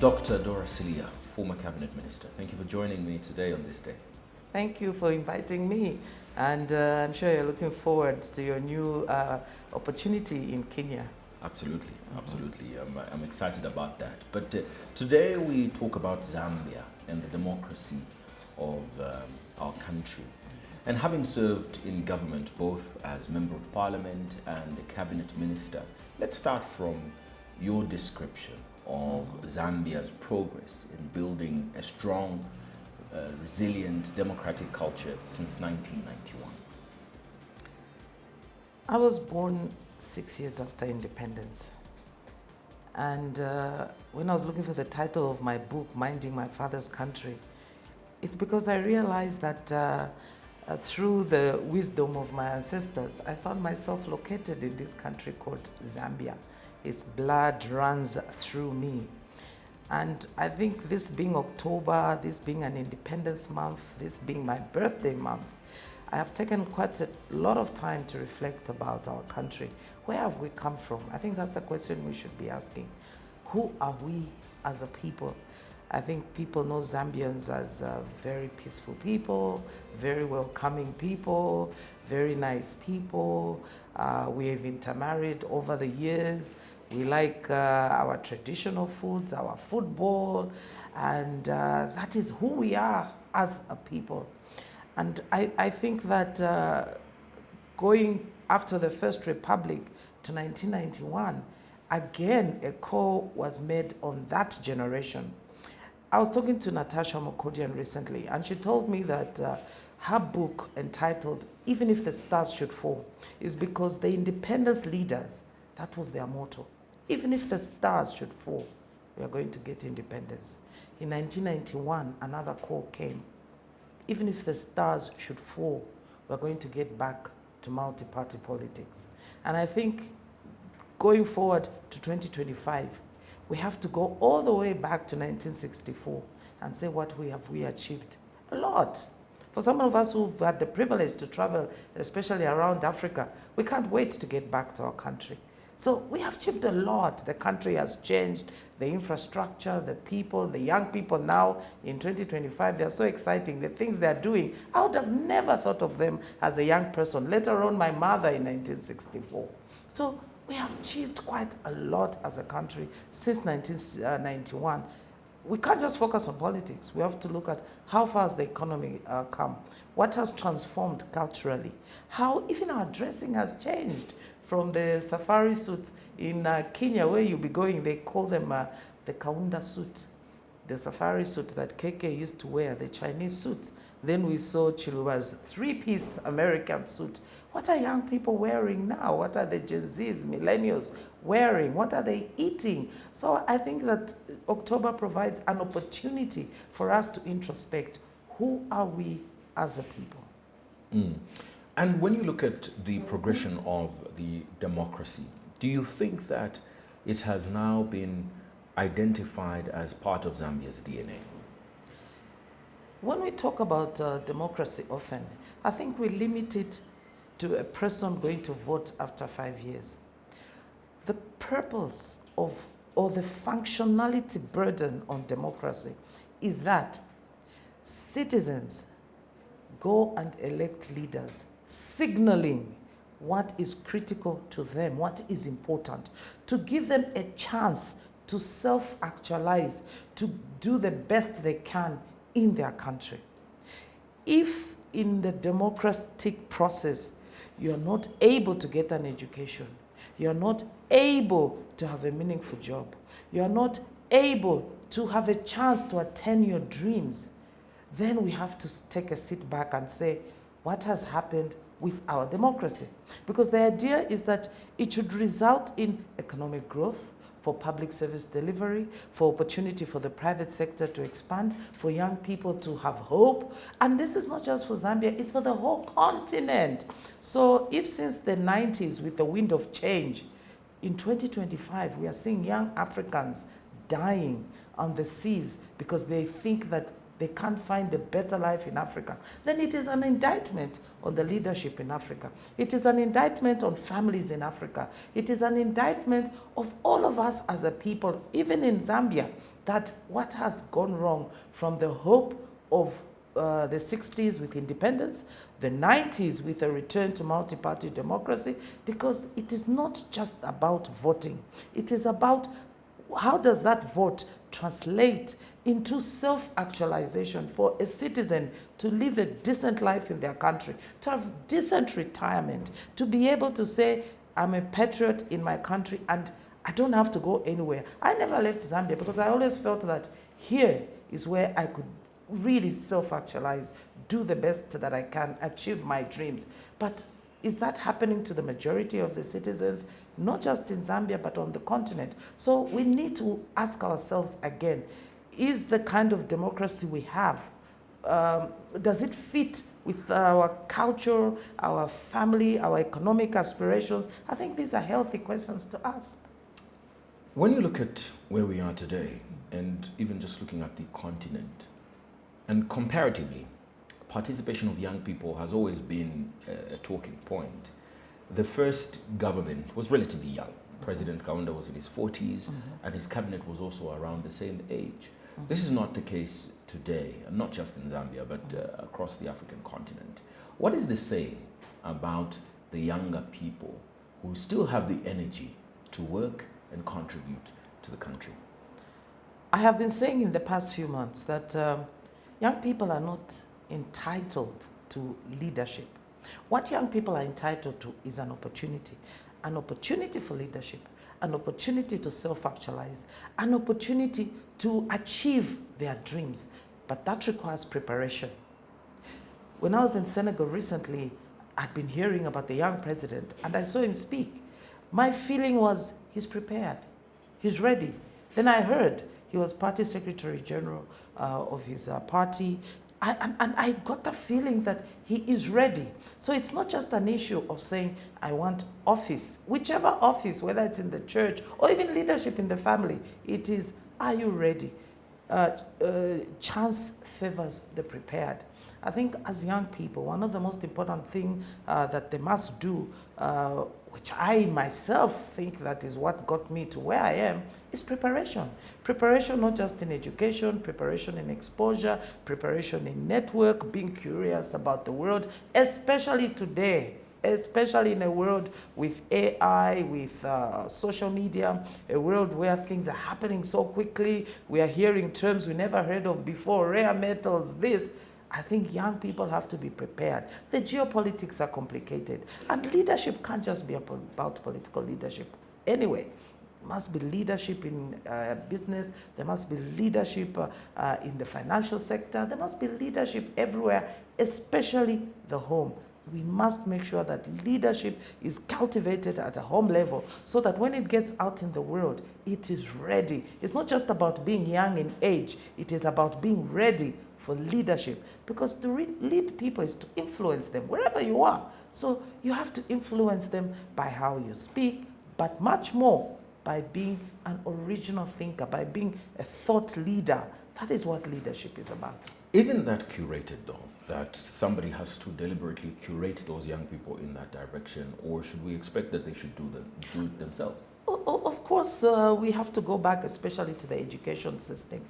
Dr. Dora Siliya, former cabinet minister. Thank you for joining me today on this day. Thank you for inviting me, and I'm sure you're looking forward to your new opportunity in Kenya. Absolutely, absolutely. I'm excited about that. But today we talk about Zambia and the democracy of our country. And having served in government both as Member of Parliament and a cabinet minister, let's start from your description of Zambia's progress in building a strong, resilient democratic culture since 1991. I was born 6 years after independence. And when I was looking for the title of my book, Minding My Father's Country, it's because I realized that through the wisdom of my ancestors, I found myself located in this country called Zambia. Its blood runs through me. And I think this being October, this being an independence month, this being my birthday month, I have taken quite a lot of time to reflect about our country. Where have we come from? I think that's the question we should be asking. Who are we as a people? I think people know Zambians as very peaceful people, very welcoming people, very nice people. We have intermarried over the years. We like our traditional foods, our football, and that is who we are as a people. And I think that going after the First Republic to 1991, again, a call was made on that generation. I was talking to Natasha Mokodian recently, and she told me that her book entitled Even If the Stars Should Fall is because the independence leaders, that was their motto. Even if the stars should fall, we are going to get independence. In 1991, another call came. Even if the stars should fall, we're going to get back to multi-party politics. And I think going forward to 2025, we have to go all the way back to 1964 and say what we achieved. A lot. For some of us who've had the privilege to travel, especially around Africa, we can't wait to get back to our country. So we have achieved a lot. The country has changed, the infrastructure, the people, the young people now in 2025, they're so exciting. The things they're doing, I would have never thought of them as a young person, let alone my mother in 1964. So we have achieved quite a lot as a country since 1991. We can't just focus on politics. We have to look at how far has the economy come, what has transformed culturally, how even our dressing has changed. From the safari suits in Kenya, where you'll be going, they call them the Kaunda suit, the safari suit that KK used to wear, the Chinese suits. Then we saw Chiluba's three-piece American suit. What are young people wearing now? What are the Gen Zs, millennials wearing? What are they eating? So I think that October provides an opportunity for us to introspect. Who are we as a people? Mm. And when you look at the progression of the democracy, do you think that it has now been identified as part of Zambia's DNA? When we talk about democracy often, I think we limit it to a person going to vote after 5 years. The purpose of, or the functionality burden on democracy is that citizens go and elect leaders, signaling what is critical to them, what is important, to give them a chance to self-actualize, to do the best they can in their country. If in the democratic process, you're not able to get an education, you're not able to have a meaningful job, you're not able to have a chance to attain your dreams, then we have to take a sit back and say, what has happened with our democracy? Because the idea is that it should result in economic growth, for public service delivery, for opportunity for the private sector to expand, for young people to have hope. And this is not just for Zambia, it's for the whole continent. So if since the 90s with the wind of change, in 2025, we are seeing young Africans dying on the seas because they think that they can't find a better life in Africa, then it is an indictment on the leadership in Africa. It is an indictment on families in Africa. It is an indictment of all of us as a people, even in Zambia, that what has gone wrong from the hope of the 60s with independence, the 90s with a return to multi-party democracy, because it is not just about voting. It is about how does that vote translate into self-actualization for a citizen to live a decent life in their country, to have decent retirement, to be able to say, I'm a patriot in my country and I don't have to go anywhere. I never left Zambia because I always felt that here is where I could really self-actualize, do the best that I can, achieve my dreams. But is that happening to the majority of the citizens, not just in Zambia, but on the continent? So we need to ask ourselves again, is the kind of democracy we have, does it fit with our culture, our family, our economic aspirations? I think these are healthy questions to ask. When you look at where we are today, and even just looking at the continent, and comparatively, participation of young people has always been a talking point. The first government was relatively young. President Kaunda was in his 40s, and his cabinet was also around the same age. This is not the case today, and not just in Zambia, but across the African continent. What is this saying about the younger people who still have the energy to work and contribute to the country? I have been saying in the past few months that young people are not entitled to leadership. What young people are entitled to is an opportunity for leadership, an opportunity to self-actualize, an opportunity to achieve their dreams. But that requires preparation. When I was in Senegal recently, I'd been hearing about the young president and I saw him speak. My feeling was he's prepared, he's ready. Then I heard he was party secretary general of his party. And I got the feeling that he is ready. So it's not just an issue of saying, I want office. Whichever office, whether it's in the church or even leadership in the family, it is, are you ready? Chance favors the prepared. I think as young people, one of the most important things that they must do, which I myself think that is what got me to where I am, is preparation. Preparation not just in education, preparation in exposure, preparation in network, being curious about the world, especially today, especially in a world with AI, with social media, a world where things are happening so quickly. We are hearing terms we never heard of before, rare metals, this. I think young people have to be prepared. The geopolitics are complicated, and leadership can't just be about political leadership. Anyway, there must be leadership in business, there must be leadership in the financial sector, there must be leadership everywhere, especially the home. We must make sure that leadership is cultivated at a home level so that when it gets out in the world, it is ready. It's not just about being young in age, it is about being ready for leadership, because to lead people is to influence them wherever you are. So you have to influence them by how you speak, but much more by being an original thinker, by being a thought leader. That is what leadership is about. Isn't that curated though? That somebody has to deliberately curate those young people in that direction, or should we expect that they should do it themselves? Of course, we have to go back especially to the education system.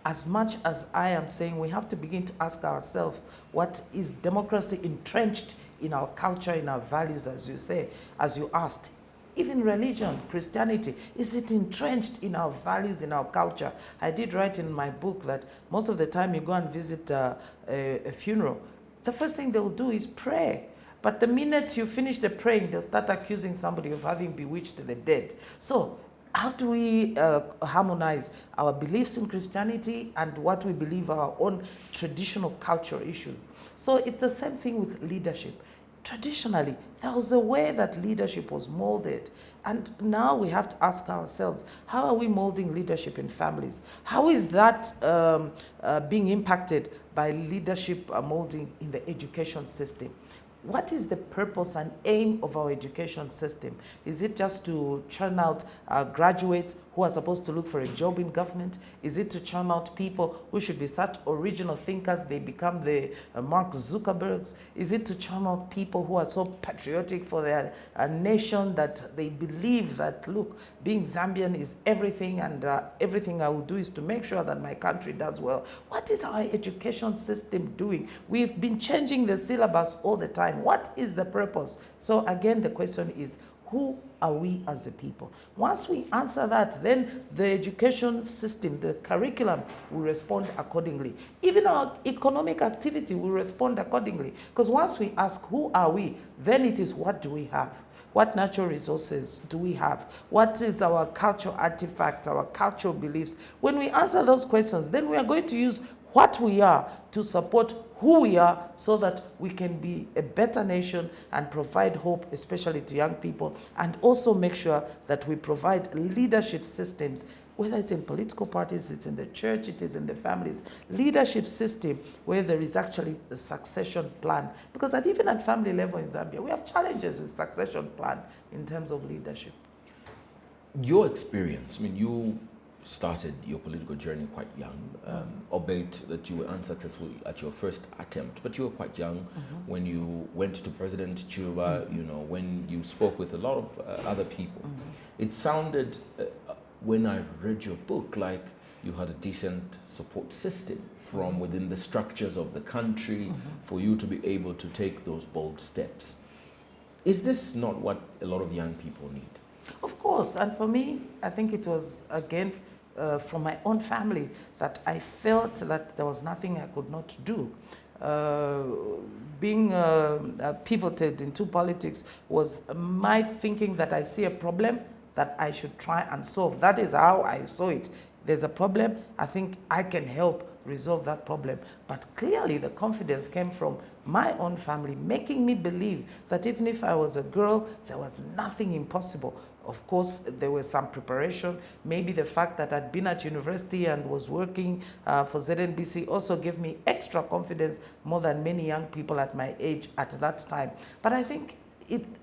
As much as I am saying we have to begin to ask ourselves, what is democracy entrenched in our culture, in our values, as you say, as you asked? Even religion, Christianity, is it entrenched in our values, in our culture? I did write in my book that most of the time you go and visit a funeral, the first thing they'll do is pray. But the minute you finish the praying, they'll start accusing somebody of having bewitched the dead. So how do we harmonize our beliefs in Christianity and what we believe are our own traditional cultural issues? So it's the same thing with leadership. Traditionally, there was a way that leadership was molded. And now we have to ask ourselves, how are we molding leadership in families? How is that being impacted by leadership molding in the education system? What is the purpose and aim of our education system? Is it just to churn out graduates who are supposed to look for a job in government? Is it to churn out people who should be such original thinkers they become the Mark Zuckerbergs? Is it to churn out people who are so patriotic for their nation that they believe that, look, being Zambian is everything, and everything I will do is to make sure that my country does well? What is our education system doing? We've been changing the syllabus all the time. What is the purpose? So again, the question is, who are we as a people? Once we answer that, then the education system, the curriculum will respond accordingly. Even our economic activity will respond accordingly. Because once we ask who are we, then it is what do we have? What natural resources do we have? What is our cultural artifacts, our cultural beliefs? When we answer those questions, then we are going to use what we are to support who we are, so that we can be a better nation and provide hope, especially to young people, and also make sure that we provide leadership systems, whether it's in political parties, it's in the church, it is in the families, leadership system where there is actually a succession plan. Because even at family level in Zambia, we have challenges with succession plan in terms of leadership. Your experience, I mean, you started your political journey quite young, albeit that you were unsuccessful at your first attempt, but you were quite young when you went to President Chuba, you know, when you spoke with a lot of other people. It sounded, when I read your book, like you had a decent support system from within the structures of the country for you to be able to take those bold steps. Is this not what a lot of young people need? Of course, and for me, I think it was, again, from my own family, that I felt that there was nothing I could not do. Being pivoted into politics was my thinking that I see a problem that I should try and solve. That is how I saw it. There's a problem, I think I can help resolve that problem. But clearly the confidence came from my own family, making me believe that even if I was a girl, there was nothing impossible. Of course, there was some preparation. Maybe the fact that I'd been at university and was working for ZNBC also gave me extra confidence, more than many young people at my age at that time. But I think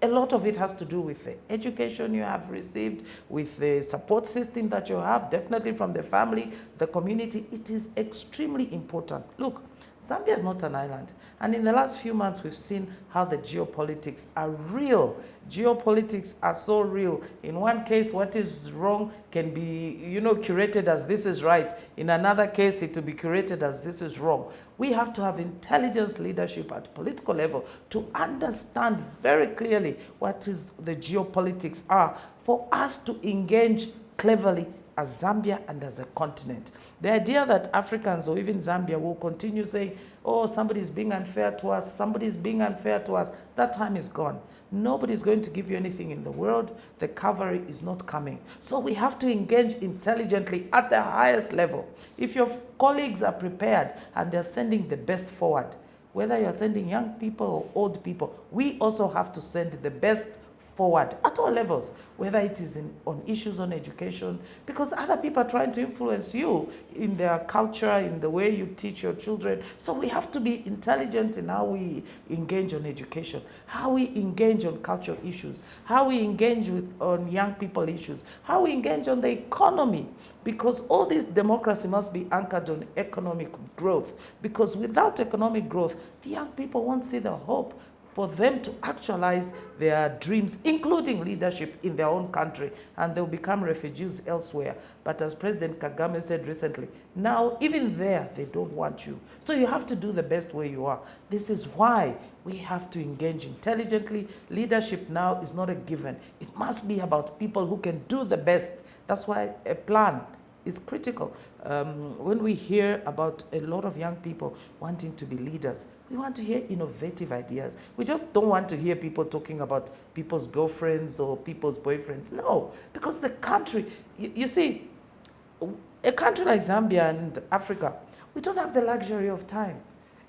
a lot of it has to do with the education you have received, with the support system that you have, definitely from the family, the community. It is extremely important. Look, Zambia is not an island. And in the last few months, we've seen how the geopolitics are real. Geopolitics are so real. In one case, what is wrong can be, curated as this is right. In another case, it will be curated as this is wrong. We have to have intelligence leadership at political level to understand very clearly what is the geopolitics are, for us to engage cleverly as Zambia and as a continent. The idea that Africans or even Zambia will continue saying, oh, somebody's being unfair to us, somebody's being unfair to us, that time is gone. Nobody's going to give you anything in the world. The cavalry is not coming. So we have to engage intelligently at the highest level. If your colleagues are prepared and they're sending the best forward, whether you're sending young people or old people, we also have to send the best forward at all levels, whether it is on issues on education, because other people are trying to influence you in their culture, in the way you teach your children. So we have to be intelligent in how we engage on education, how we engage on cultural issues, how we engage on young people issues, how we engage on the economy, because all this democracy must be anchored on economic growth, because without economic growth, the young people won't see the hope for them to actualize their dreams, including leadership in their own country, and they'll become refugees elsewhere. But as President Kagame said recently, now even there, they don't want you. So you have to do the best where you are. This is why we have to engage intelligently. Leadership now is not a given. It must be about people who can do the best. That's why a plan is critical. When we hear about a lot of young people wanting to be leaders, we want to hear innovative ideas. We just don't want to hear people talking about people's girlfriends or people's boyfriends. No, because the country, you see, a country like Zambia and Africa, we don't have the luxury of time.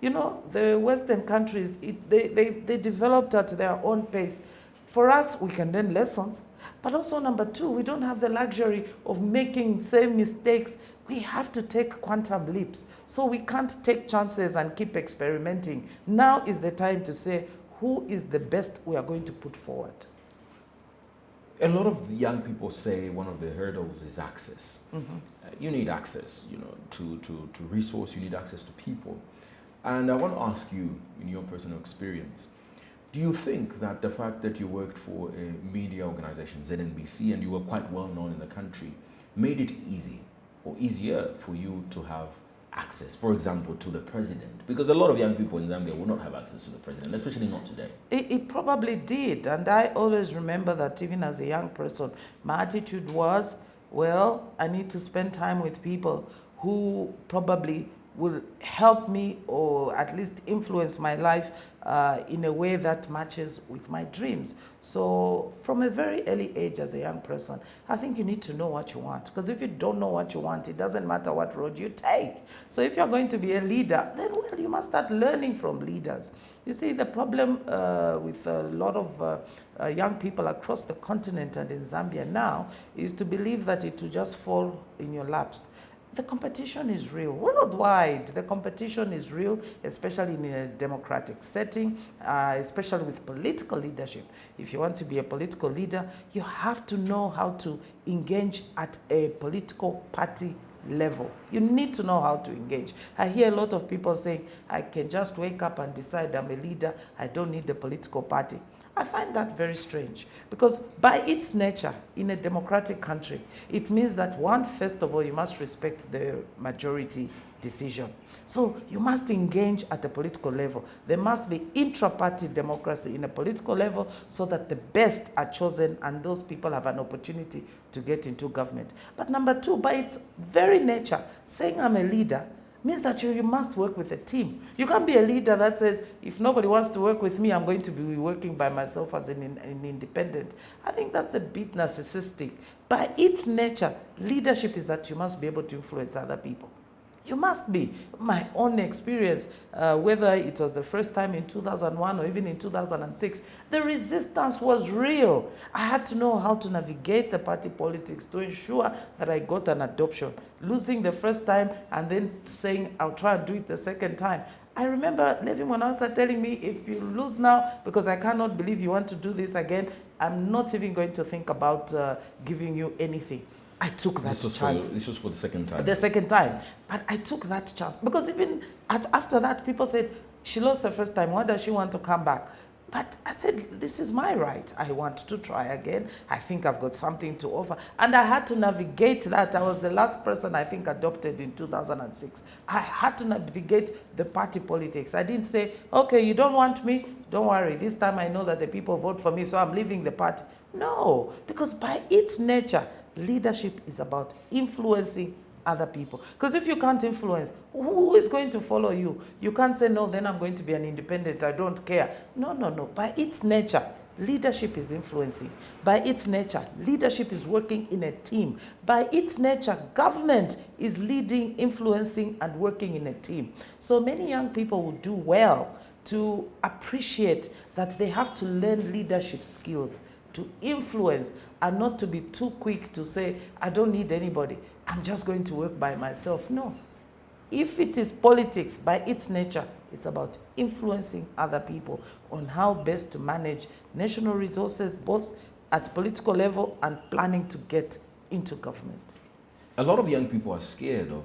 The Western countries, they developed at their own pace. For us, we can learn lessons. But also, number two, we don't have the luxury of making same mistakes. We have to take quantum leaps. So we can't take chances and keep experimenting. Now is the time to say, who is the best we are going to put forward? A lot of the young people say one of the hurdles is access. You need access, to resource. You need access to people. And I want to ask you, in your personal experience, do you think that the fact that you worked for a media organization, ZNBC, and you were quite well known in the country, made it easy or easier for you to have access, for example, to the president? Because a lot of young people in Zambia will not have access to the president, especially not today. It probably did. And I always remember that even as a young person, my attitude was, well, I need to spend time with people who probably will help me or at least influence my life in a way that matches with my dreams. So from a very early age as a young person, I think you need to know what you want. Because if you don't know what you want, it doesn't matter what road you take. So if you're going to be a leader, then well, you must start learning from leaders. You see, the problem with a lot of young people across the continent and in Zambia now is to believe that it will just fall in your laps. The competition is real. Worldwide, the competition is real, especially in a democratic setting, especially with political leadership. If you want to be a political leader, you have to know how to engage at a political party level. You need to know how to engage. I hear a lot of people saying, I can just wake up and decide I'm a leader. I don't need a political party. I find that very strange because by its nature, in a democratic country, it means that first of all, you must respect the majority decision. So you must engage at a political level. There must be intra-party democracy in a political level so that the best are chosen and those people have an opportunity to get into government. But number two, by its very nature, saying I'm a leader means that you must work with a team. You can't be a leader that says, if nobody wants to work with me, I'm going to be working by myself as an independent. I think that's a bit narcissistic. By its nature, leadership is that you must be able to influence other people. You must be. My own experience, whether it was the first time in 2001 or even in 2006, the resistance was real. I had to know how to navigate the party politics to ensure that I got an adoption. Losing the first time and then saying, I'll try and do it the second time. I remember Levi Monansa telling me, if you lose now, because I cannot believe you want to do this again, I'm not even going to think about giving you anything. I took that chance. This was for the second time. The second time. But I took that chance. Because even after that, people said, she lost the first time. Why does she want to come back? But I said, this is my right. I want to try again. I think I've got something to offer. And I had to navigate that. I was the last person, I think, adopted in 2006. I had to navigate the party politics. I didn't say, okay, you don't want me? Don't worry. This time I know that the people vote for me, so I'm leaving the party. No, because by its nature, leadership is about influencing other people. Because if you can't influence, who is going to follow you? You can't say, no, then I'm going to be an independent. I don't care. No, no, no. By its nature, leadership is influencing. By its nature, leadership is working in a team. By its nature, government is leading, influencing, and working in a team. So many young people will do well to appreciate that they have to learn leadership skills, to influence, and not to be too quick to say, I don't need anybody. I'm just going to work by myself. No. If it is politics, by its nature, it's about influencing other people on how best to manage national resources, both at political level and planning to get into government. A lot of young people are scared of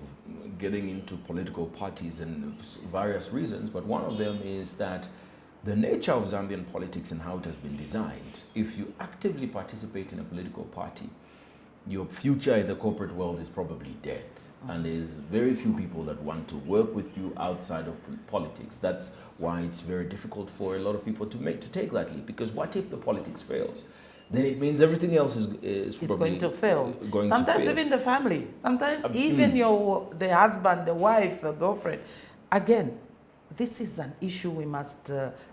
getting into political parties and various reasons, but one of them is that the nature of Zambian politics and how it has been designed, if you actively participate in a political party, your future in the corporate world is probably dead. And there's very few people that want to work with you outside of politics. That's why it's very difficult for a lot of people to take that leap. Because what if the politics fails? Then it means everything else is probably going to fail. Sometimes even the family. Sometimes even the husband, the wife, the girlfriend. Again, this is an issue we must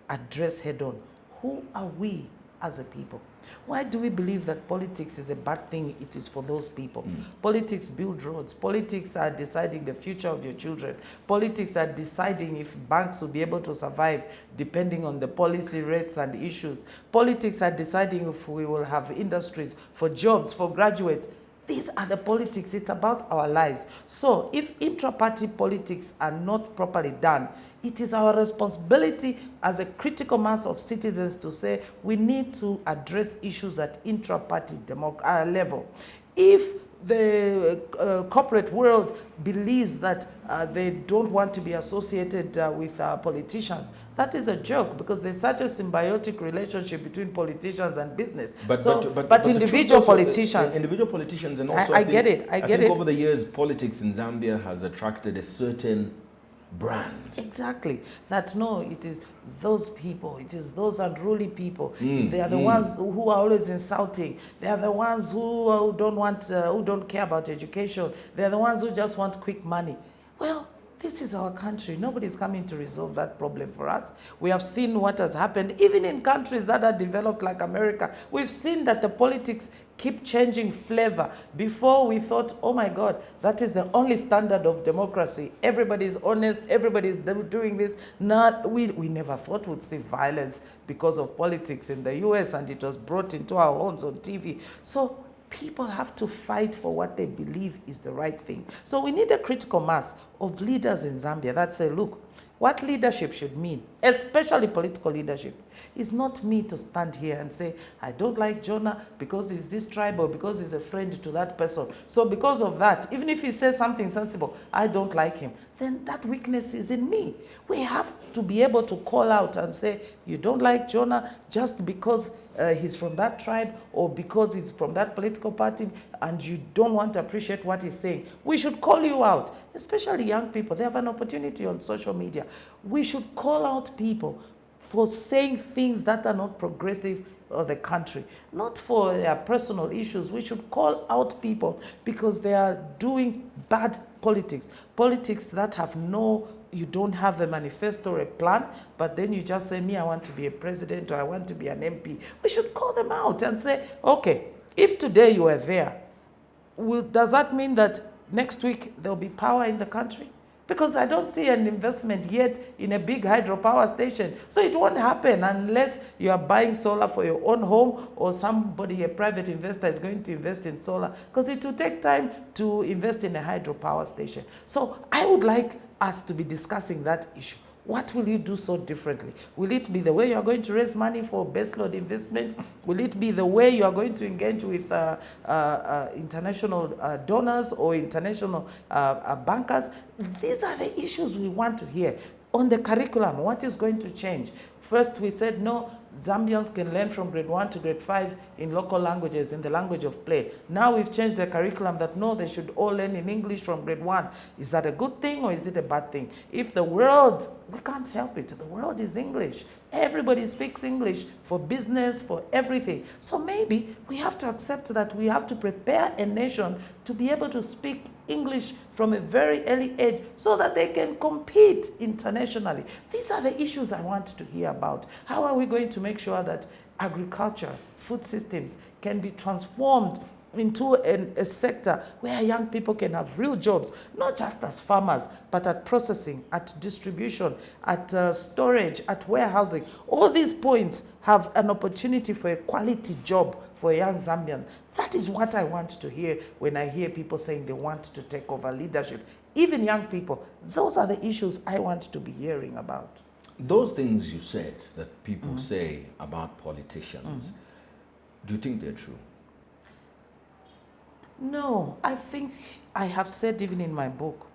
address head on. Who are we as a people? Why do we believe that politics is a bad thing? It is for those people. Politics build roads. Politics are deciding the future of your children. Politics are deciding if banks will be able to survive depending on the policy rates and issues. Politics are deciding if we will have industries for jobs, for graduates. These are the politics. It's about our lives. So if intra-party politics are not properly done, it is our responsibility as a critical mass of citizens to say we need to address issues at intra-party level. If the corporate world believes that they don't want to be associated with politicians, that is a joke, because there's such a symbiotic relationship between politicians and business. But individual politicians, and also I get it. I think over the years, politics in Zambia has attracted a certain brand. Exactly. That no, it is those people, it is those unruly people. They are the ones who are always insulting. They are the ones who don't care about education. They are the ones who just want quick money. Well, this is our country. Nobody's coming to resolve that problem for us. We have seen what has happened, even in countries that are developed like America. We've seen that the politics keep changing flavor. Before we thought, oh my God, that is the only standard of democracy. Everybody's honest, everybody's doing this. We never thought we'd see violence because of politics in the US, and it was brought into our homes on TV. So people have to fight for what they believe is the right thing. So we need a critical mass of leaders in Zambia that say, look, what leadership should mean, especially political leadership, is not me to stand here and say, I don't like Jonah because he's this tribe or because he's a friend to that person. So because of that, even if he says something sensible, I don't like him. Then that weakness is in me. We have to be able to call out and say, you don't like Jonah just because he's from that tribe or because he's from that political party and you don't want to appreciate what he's saying. We should call you out, especially young people. They have an opportunity on social media. We should call out people for saying things that are not progressive of the country, not for their personal issues. We should call out people because they are doing bad politics, politics that have you don't have the manifesto or a plan, but then you just say, me, I want to be a president or I want to be an MP. We should call them out and say, okay, if today you are there, does that mean that next week there'll be power in the country? Because I don't see an investment yet in a big hydropower station. So it won't happen unless you are buying solar for your own home or somebody, a private investor, is going to invest in solar, because it will take time to invest in a hydropower station. So I would like us to be discussing that issue. What will you do so differently? Will it be the way you are going to raise money for baseload investment? Will it be the way you are going to engage with international donors or international bankers? These are the issues we want to hear. On the curriculum, what is going to change? First, we said, no, Zambians can learn from grade 1 to grade 5 in local languages, in the language of play. Now we've changed the curriculum that, no, they should all learn in English from grade 1. Is that a good thing or is it a bad thing? If the world, we can't help it. The world is English. Everybody speaks English for business, for everything. So maybe we have to accept that we have to prepare a nation to be able to speak English from a very early age so that they can compete internationally. These are the issues I want to hear about. How are we going to make sure that agriculture, food systems can be transformed into a sector where young people can have real jobs, not just as farmers, but at processing, at distribution, at storage, at warehousing. All these points have an opportunity for a quality job for a young Zambian. That is what I want to hear when I hear people saying they want to take over leadership. Even young people, those are the issues I want to be hearing about. Those things you said that people say about politicians, do you think they're true? No, I think I have said even in my book,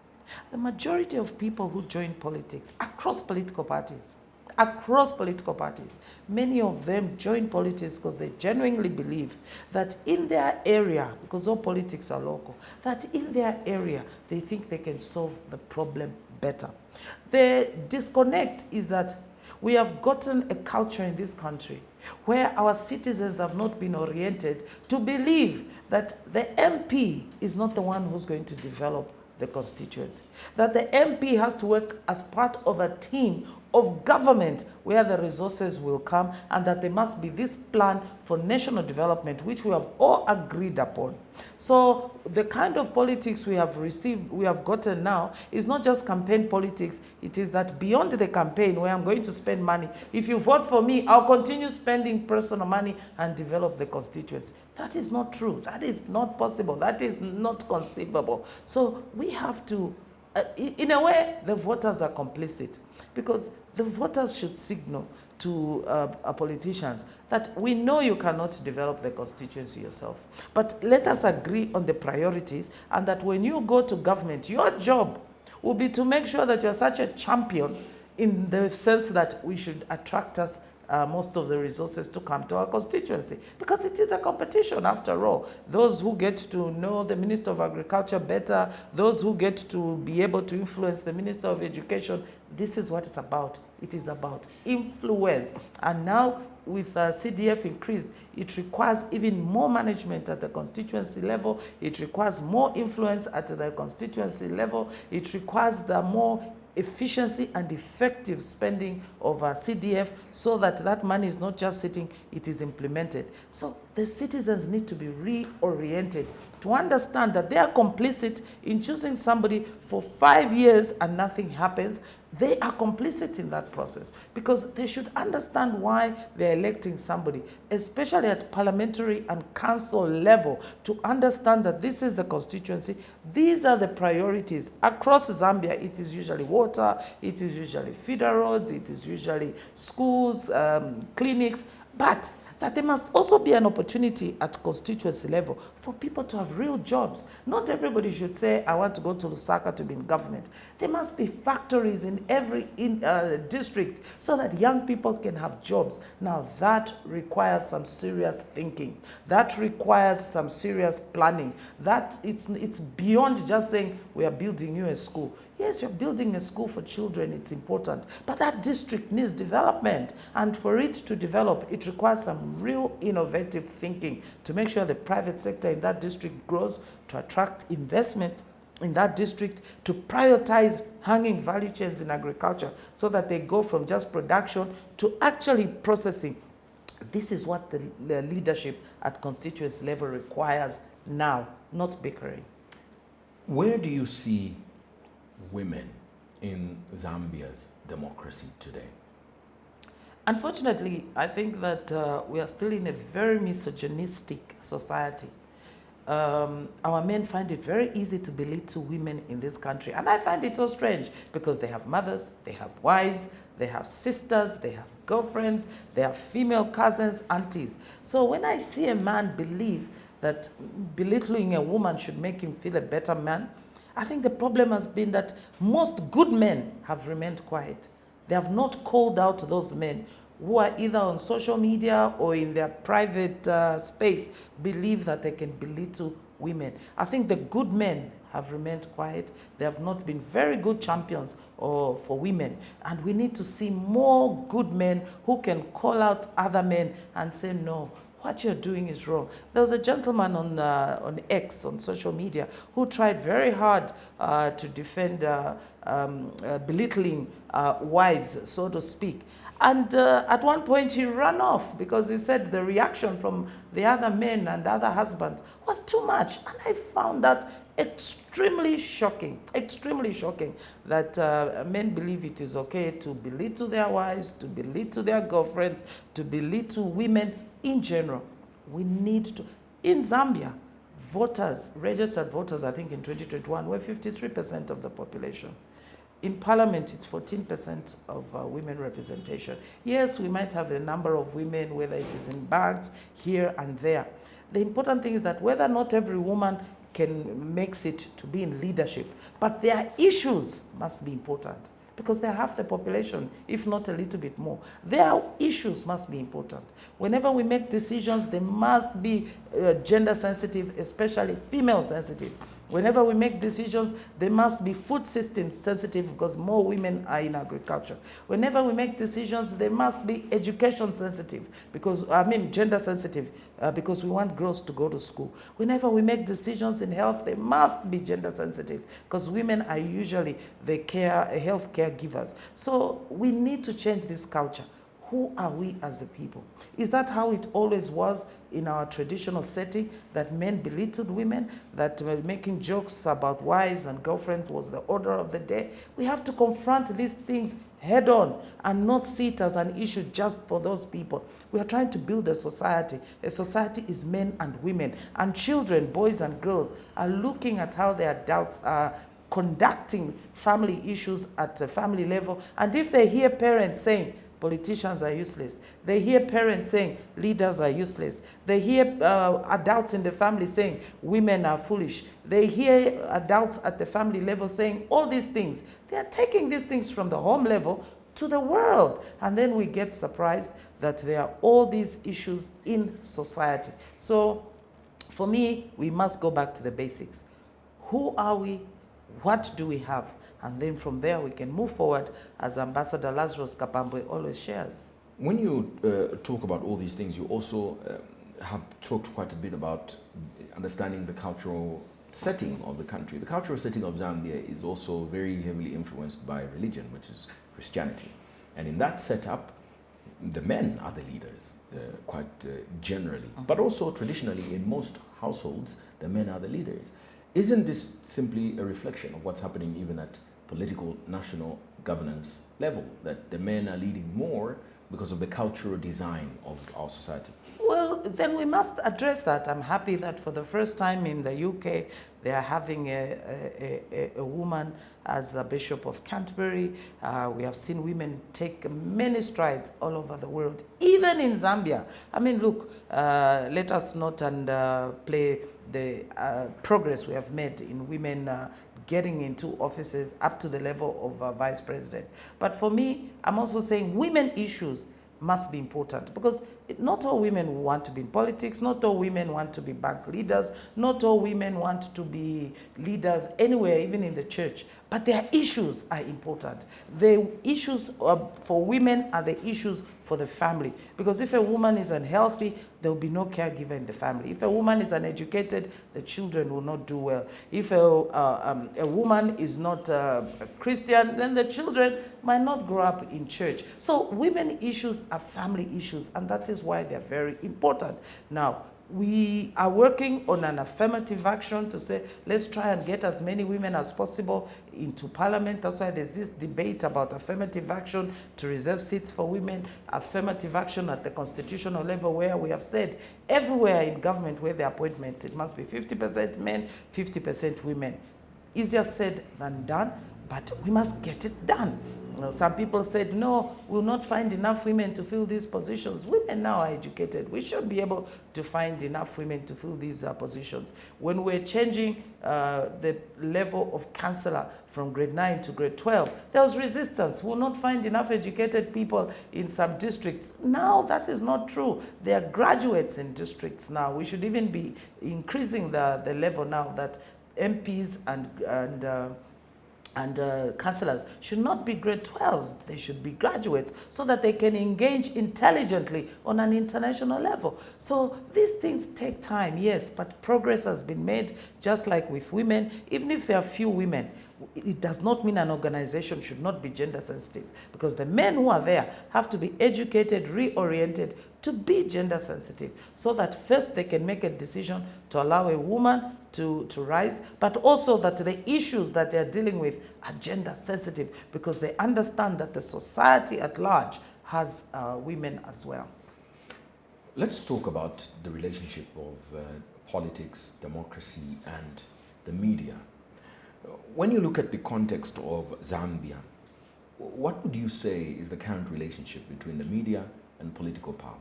the majority of people who join politics across political parties, many of them join politics because they genuinely believe that in their area, because all politics are local, that in their area they think they can solve the problem better. The disconnect is that we have gotten a culture in this country where our citizens have not been oriented to believe that the MP is not the one who's going to develop the constituency, that the MP has to work as part of a team of government where the resources will come, and that there must be this plan for national development, which we have all agreed upon. So the kind of politics we have gotten now is not just campaign politics. It is that beyond the campaign, where I'm going to spend money, if you vote for me, I'll continue spending personal money and develop the constituency. That is not true. That is not possible. That is not conceivable. So we have to, in a way, the voters are complicit, because the voters should signal to politicians that we know you cannot develop the constituency yourself, but let us agree on the priorities, and that when you go to government, your job will be to make sure that you're such a champion, in the sense that we should attract us most of the resources to come to our constituency, because it is a competition after all. Those who get to know the Minister of Agriculture better, those who get to be able to influence the Minister of Education, this is what it's about. It is about influence. And now with CDF increased, it requires even more management at the constituency level. It requires more influence at the constituency level. It requires the more efficiency and effective spending of CDF, so that that money is not just sitting, it is implemented. So the citizens need to be reoriented to understand that they are complicit in choosing somebody for 5 years and nothing happens. They are complicit in that process, because they should understand why they're electing somebody, especially at parliamentary and council level, to understand that this is the constituency, these are the priorities. Across Zambia, it is usually water, it is usually feeder roads, it is usually schools, clinics, but that there must also be an opportunity at constituency level for people to have real jobs. Not everybody should say, I want to go to Lusaka to be in government. There must be factories in every district, so that young people can have jobs. Now that requires some serious thinking. That requires some serious planning. That it's beyond just saying, we are building you a school. Yes, you're building a school for children, it's important, but that district needs development. And for it to develop, it requires some real innovative thinking to make sure the private sector in that district grows, to attract investment in that district, to prioritize hanging value chains in agriculture, so that they go from just production to actually processing. This is what the leadership at constituency level requires now, not bickering. Where do you see women in Zambia's democracy today? Unfortunately, I think that we are still in a very misogynistic society. Our men find it very easy to belittle women in this country. And I find it so strange, because they have mothers, they have wives, they have sisters, they have girlfriends, they have female cousins, aunties. So when I see a man believe that belittling a woman should make him feel a better man, I think the problem has been that most good men have remained quiet. They have not called out those men who are either on social media or in their private space believe that they can belittle women. I think the good men have remained quiet. They have not been very good champions for women. And we need to see more good men who can call out other men and say, no, what you're doing is wrong. There was a gentleman on X, on social media, who tried very hard to defend belittling wives, so to speak. And at one point he ran off, because he said the reaction from the other men and other husbands was too much. And I found that extremely shocking that men believe it is okay to belittle their wives, to belittle their girlfriends, to belittle women in general. We need to, in Zambia, voters, registered voters, I think in 2021, were 53% of the population. In parliament, it's 14% of women representation. Yes, we might have a number of women, whether it is in banks, here and there. The important thing is that whether not every woman makes it to be in leadership, but their issues must be important, because they're half the population, if not a little bit more. Their issues must be important. Whenever we make decisions, they must be gender sensitive, especially female sensitive. Whenever we make decisions, they must be food system sensitive because more women are in agriculture. Whenever we make decisions, they must be education sensitive because, gender sensitive because we want girls to go to school. Whenever we make decisions in health, they must be gender sensitive because women are usually the health caregivers. So we need to change this culture. Who are we as a people? Is that how it always was in our traditional setting, that men belittled women, that making jokes about wives and girlfriends was the order of the day? We have to confront these things head on and not see it as an issue just for those people. We are trying to build a society. A society is men and women, and children, boys and girls, are looking at how their adults are conducting family issues at a family level. And if they hear parents saying, politicians are useless. They hear parents saying leaders are useless. They hear adults in the family saying women are foolish. They hear adults at the family level saying all these things. They are taking these things from the home level to the world. And then we get surprised that there are all these issues in society. So for me, we must go back to the basics. Who are we? What do we have? And then from there, we can move forward, as Ambassador Lazarus Kapambwe always shares. When you talk about all these things, you also have talked quite a bit about understanding the cultural setting of the country. The cultural setting of Zambia is also very heavily influenced by religion, which is Christianity. And in that setup, the men are the leaders, quite generally. But also traditionally, in most households, the men are the leaders. Isn't this simply a reflection of what's happening even at political national governance level, that the men are leading more because of the cultural design of our society? Well, then we must address that. I'm happy that for the first time in the UK, they are having a woman as the Bishop of Canterbury. We have seen women take many strides all over the world, even in Zambia. I mean, look, let us not play the progress we have made in women getting into offices up to the level of vice president. But for me, I'm also saying women issues must be important because not all women want to be in politics, not all women want to be bank leaders, not all women want to be leaders anywhere, even in the church. But their issues are important. The issues for women are the issues for the family. Because if a woman is unhealthy, there will be no caregiver in the family. If a woman is uneducated, the children will not do well. If a woman is not a Christian, then the children might not grow up in church. So women issues are family issues, and that is why they're very important. Now, we are working on an affirmative action to say, let's try and get as many women as possible into parliament. That's why there's this debate about affirmative action to reserve seats for women, affirmative action at the constitutional level, where we have said everywhere in government where the appointments, it must be 50% men, 50% women. Easier said than done, but we must get it done. Some people said, no, we'll not find enough women to fill these positions. Women now are educated. We should be able to find enough women to fill these positions. When we're changing the level of councillor from grade 9 to grade 12, there was resistance. We'll not find enough educated people in some districts. Now that is not true. There are graduates in districts now. We should even be increasing the level now that MPs and councillors should not be grade 12s, they should be graduates so that they can engage intelligently on an international level. So these things take time, yes, but progress has been made, just like with women. Even if there are few women, it does not mean an organization should not be gender sensitive, because the men who are there have to be educated, reoriented to be gender sensitive, so that first they can make a decision to allow a woman to rise, but also that the issues that they're dealing with are gender sensitive, because they understand that the society at large has women as well. Let's talk about the relationship of politics, democracy, and the media. When you look at the context of Zambia, what would you say is the current relationship between the media and political power?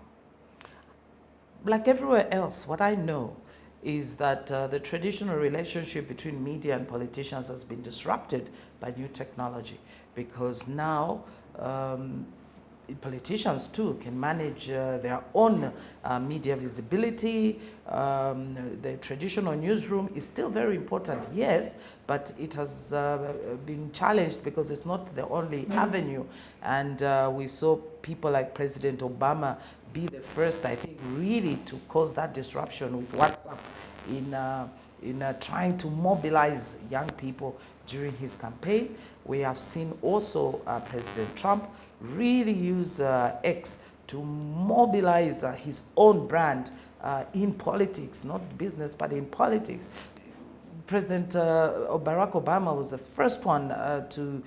Like everywhere else, what I know is that the traditional relationship between media and politicians has been disrupted by new technology, because now politicians too can manage their own media visibility. The traditional newsroom is still very important, yes, but it has been challenged because it's not the only avenue. And we saw people like President Obama be the first, I think, really to cause that disruption with WhatsApp in trying to mobilize young people during his campaign. We have seen also President Trump really use X to mobilize his own brand in politics, not business, but in politics. President Barack Obama was the first one to,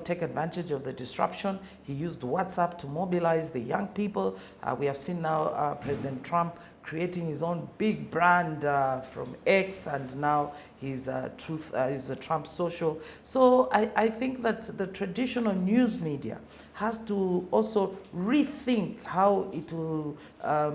take advantage of the disruption. He used WhatsApp to mobilize the young people. We have seen now President Trump creating his own big brand from X, and now he's a Trump Social. So I think that the traditional news media has to also rethink how it will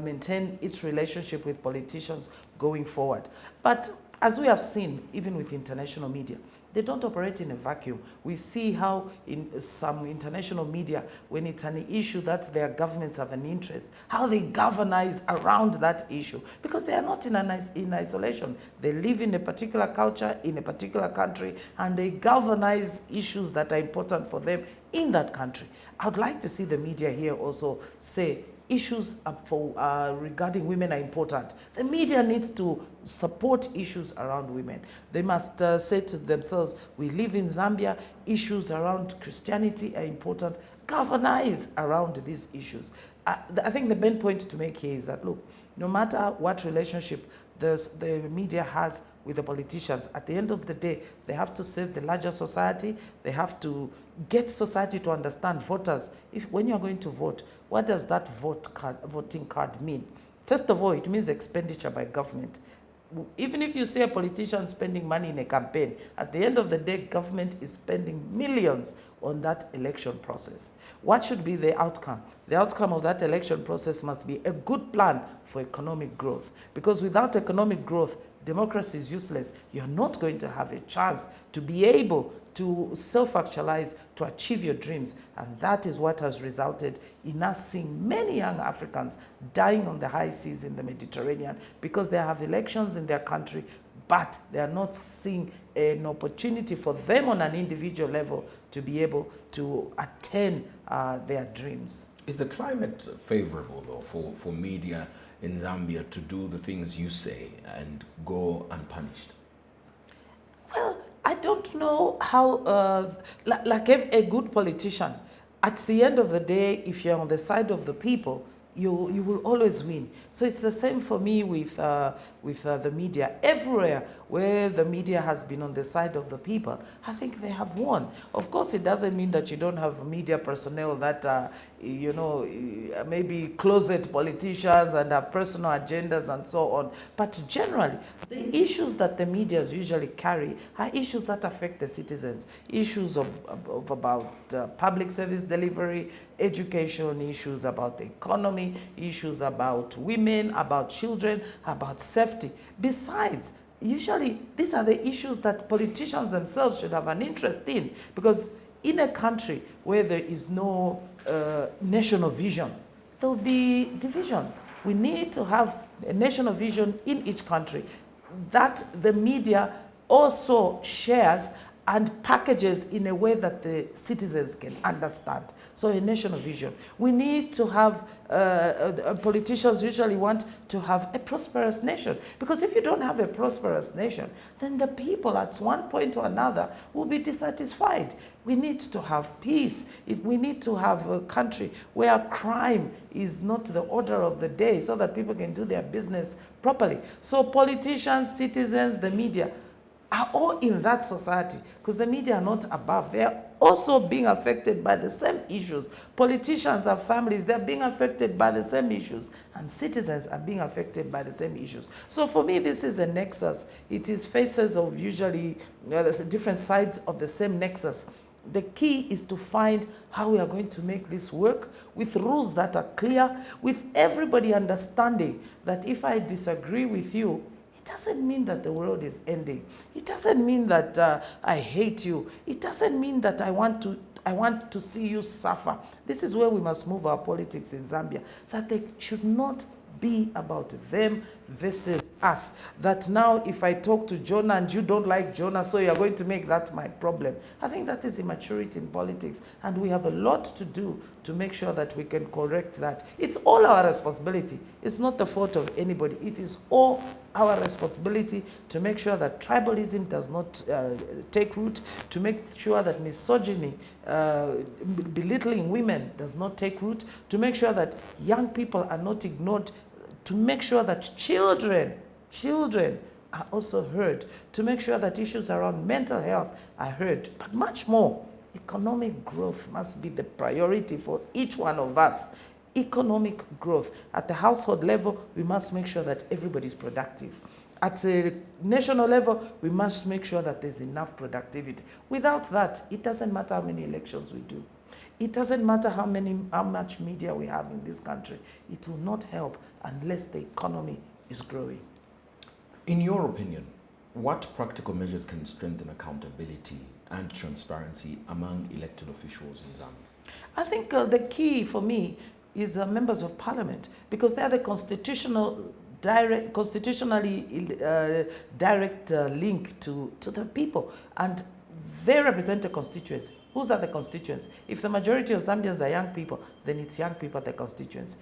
maintain its relationship with politicians going forward. But as we have seen, even with international media, they don't operate in a vacuum. We see how in some international media, when it's an issue that their governments have an interest, how they galvanize around that issue, because they are not in isolation. They live in a particular culture, in a particular country, and they galvanize issues that are important for them in that country. I would like to see the media here also say, issues regarding women are important. The media needs to support issues around women. They must say to themselves, we live in Zambia, issues around Christianity are important. Galvanize around these issues. I think the main point to make here is that, look, no matter what relationship the media has with the politicians, at the end of the day, they have to serve the larger society. They have to get society to understand voters. When you're going to vote, what does that voting card mean? First of all, it means expenditure by government. Even if you see a politician spending money in a campaign, at the end of the day, government is spending millions on that election process. What should be the outcome? The outcome of that election process must be a good plan for economic growth. Because without economic growth, democracy is useless. You're not going to have a chance to be able to self-actualize, to achieve your dreams. And that is what has resulted in us seeing many young Africans dying on the high seas in the Mediterranean because they have elections in their country, but they are not seeing an opportunity for them on an individual level to be able to attain their dreams. Is the climate favorable, though, for media in Zambia to do the things you say and go unpunished? Well, I don't know how, like a good politician, at the end of the day, if you're on the side of the people, you will always win. So it's the same for me with the media. Everywhere where the media has been on the side of the people, I think they have won. Of course, it doesn't mean that you don't have media personnel that, maybe closet politicians and have personal agendas and so on. But generally, the issues that the medias usually carry are issues that affect the citizens. Issues of about public service delivery, education, issues about the economy, issues about women, about children, about safety. Besides, usually these are the issues that politicians themselves should have an interest in, because in a country where there is no national vision, there will be divisions. We need to have a national vision in each country that the media also shares and packages in a way that the citizens can understand. So a national vision. We need to have, politicians usually want to have a prosperous nation. Because if you don't have a prosperous nation, then the people at one point or another will be dissatisfied. We need to have peace. We need to have a country where crime is not the order of the day so that people can do their business properly. So politicians, citizens, the media, are all in that society, because the media are not above. They're also being affected by the same issues. Politicians have families, they're being affected by the same issues, and citizens are being affected by the same issues. So for me, this is a nexus. It is faces of usually, there's different sides of the same nexus. The key is to find how we are going to make this work with rules that are clear, with everybody understanding that if I disagree with you, it doesn't mean that the world is ending. It doesn't mean that I hate you. It doesn't mean that I want to I want to see you suffer. This is where we must move our politics in Zambia, that they should not be about them versus us. That now if I talk to Jonah and you don't like Jonah, so you're going to make that my problem. I think that is immaturity in politics, and we have a lot to do to make sure that we can correct that. It's all our responsibility. It's not the fault of anybody. It is all our responsibility to make sure that tribalism does not take root, to make sure that misogyny, belittling women does not take root, to make sure that young people are not ignored, to make sure that children are also heard, to make sure that issues around mental health are heard, but much more. Economic growth must be the priority for each one of us. Economic growth. At the household level, we must make sure that everybody is productive. At the national level, we must make sure that there's enough productivity. Without that, it doesn't matter how many elections we do. It doesn't matter how much media we have in this country. It will not help unless the economy is growing. In your opinion, what practical measures can strengthen accountability and transparency among elected officials in Zambia? I think the key for me is members of parliament, because they are the constitutionally direct link to the people, and they represent the constituents. Whose are the constituents? If the majority of Zambians are young people, then it's young people at the constituents.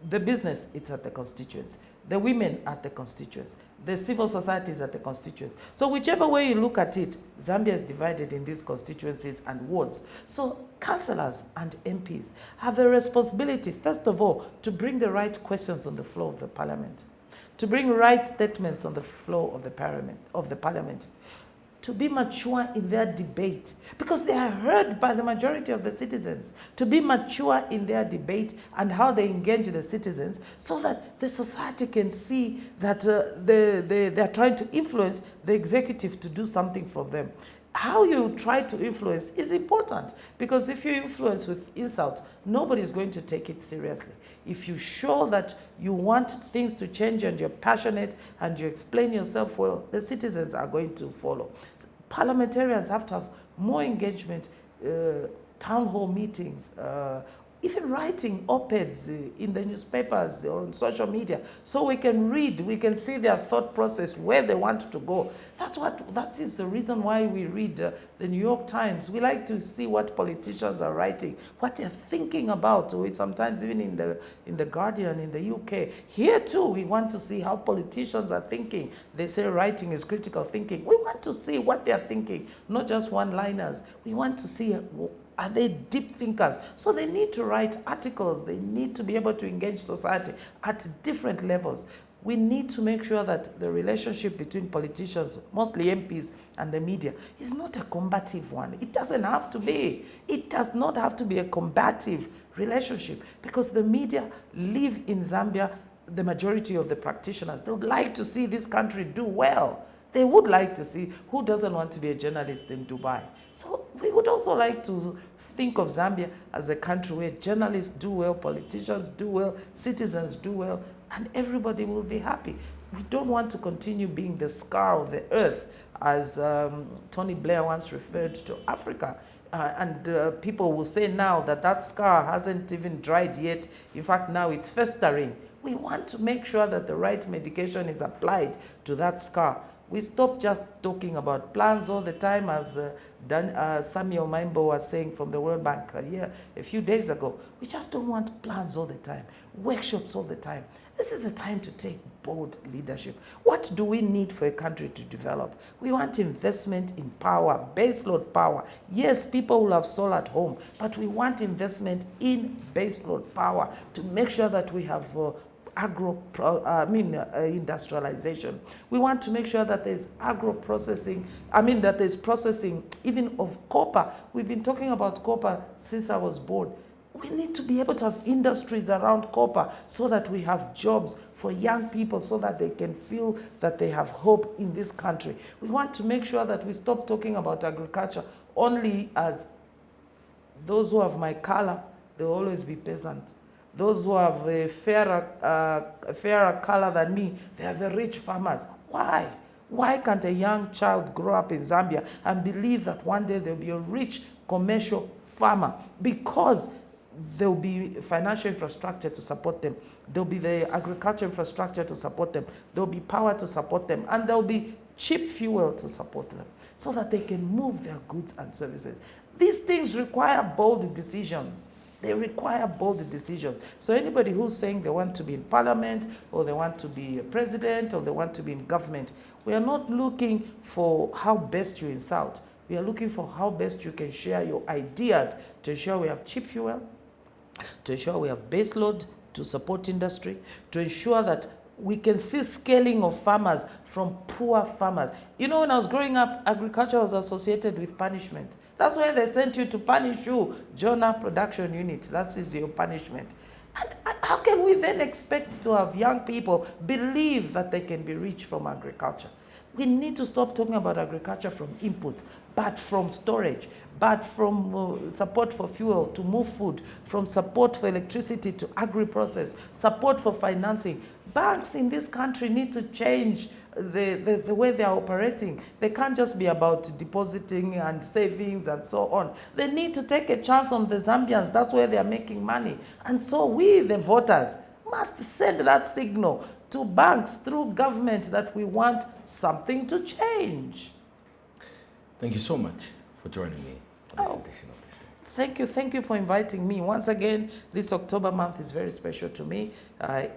The business, it's at the constituents. The women at the constituents. The civil society is at the constituents. So whichever way you look at it, Zambia is divided in these constituencies and wards. So councillors and MPs have a responsibility, first of all, to bring the right questions on the floor of the parliament, to bring right statements on the floor of the parliament, to be mature in their debate, because they are heard by the majority of the citizens, to be mature in their debate and how they engage the citizens, so that the society can see that they're trying to influence the executive to do something for them. How you try to influence is important, because if you influence with insults, nobody is going to take it seriously. If you show that you want things to change and you're passionate and you explain yourself well, the citizens are going to follow. Parliamentarians have to have more engagement, town hall meetings, even writing op-eds in the newspapers or on social media, so we can read, we can see their thought process, where they want to go. That is the reason why we read the New York Times. We like to see what politicians are writing, what they're thinking about. Sometimes even in the Guardian in the UK. Here too, we want to see how politicians are thinking. They say writing is critical thinking. We want to see what they're thinking, not just one-liners. We want to see, are they deep thinkers? So they need to write articles. They need to be able to engage society at different levels. We need to make sure that the relationship between politicians, mostly MPs, and the media is not a combative one. It doesn't have to be. It does not have to be a combative relationship, because the media live in Zambia, the majority of the practitioners. They would like to see this country do well. They would like to see, who doesn't want to be a journalist in Dubai? So we would also like to think of Zambia as a country where journalists do well, politicians do well, citizens do well, and everybody will be happy. We don't want to continue being the scar of the earth, as Tony Blair once referred to Africa. And people will say now that that scar hasn't even dried yet. In fact, now it's festering. We want to make sure that the right medication is applied to that scar. We stop just talking about plans all the time, as Samuel Maimbo was saying from the World Bank a few days ago. We just don't want plans all the time, workshops all the time. This is the time to take bold leadership. What do we need for a country to develop? We want investment in power, baseload power. Yes, people will have solar at home, but we want investment in baseload power to make sure that we have industrialization. We want to make sure that there's agro-processing, that there's processing even of copper. We've been talking about copper since I was born. We need to be able to have industries around copper, so that we have jobs for young people, so that they can feel that they have hope in this country. We want to make sure that we stop talking about agriculture only as those who have my color, they'll always be peasant. Those who have a fairer color than me, they are the rich farmers. Why? Why can't a young child grow up in Zambia and believe that one day there'll be a rich commercial farmer, because there'll be financial infrastructure to support them. There'll be the agriculture infrastructure to support them. There'll be power to support them. And there'll be cheap fuel to support them so that they can move their goods and services. These things require bold decisions. They require bold decisions. So anybody who's saying they want to be in parliament, or they want to be a president, or they want to be in government, we are not looking for how best you insult. We are looking for how best you can share your ideas to ensure we have cheap fuel, to ensure we have base load to support industry, to ensure that we can see scaling of farmers from poor farmers. You know, when I was growing up, agriculture was associated with punishment. That's why they sent you to punish you, Jonah Production Unit. That is your punishment. And how can we then expect to have young people believe that they can be rich from agriculture? We need to stop talking about agriculture from inputs, but from storage, but from support for fuel to move food, from support for electricity to agri-process, support for financing. Banks in this country need to change the way they are operating. They can't just be about depositing and savings and so on. They need to take a chance on the Zambians. That's where they are making money. And so we, the voters, must send that signal to banks through government that we want something to change. Thank you so much for joining me on this edition of this day. Thank you for inviting me. Once again, this October month is very special to me.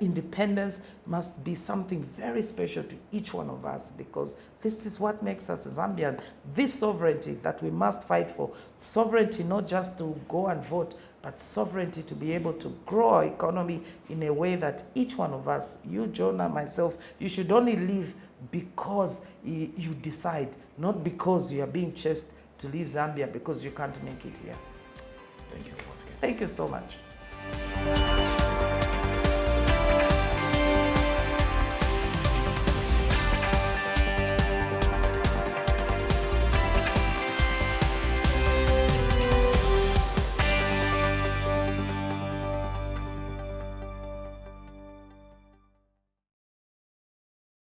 Independence must be something very special to each one of us, because this is what makes us Zambian. This sovereignty that we must fight for. Sovereignty not just to go and vote, but sovereignty to be able to grow our economy in a way that each one of us, you, Jonah, myself, you should only live because you decide, not because you are being chased to leave Zambia because you can't make it here. Thank you once again. Thank you so much.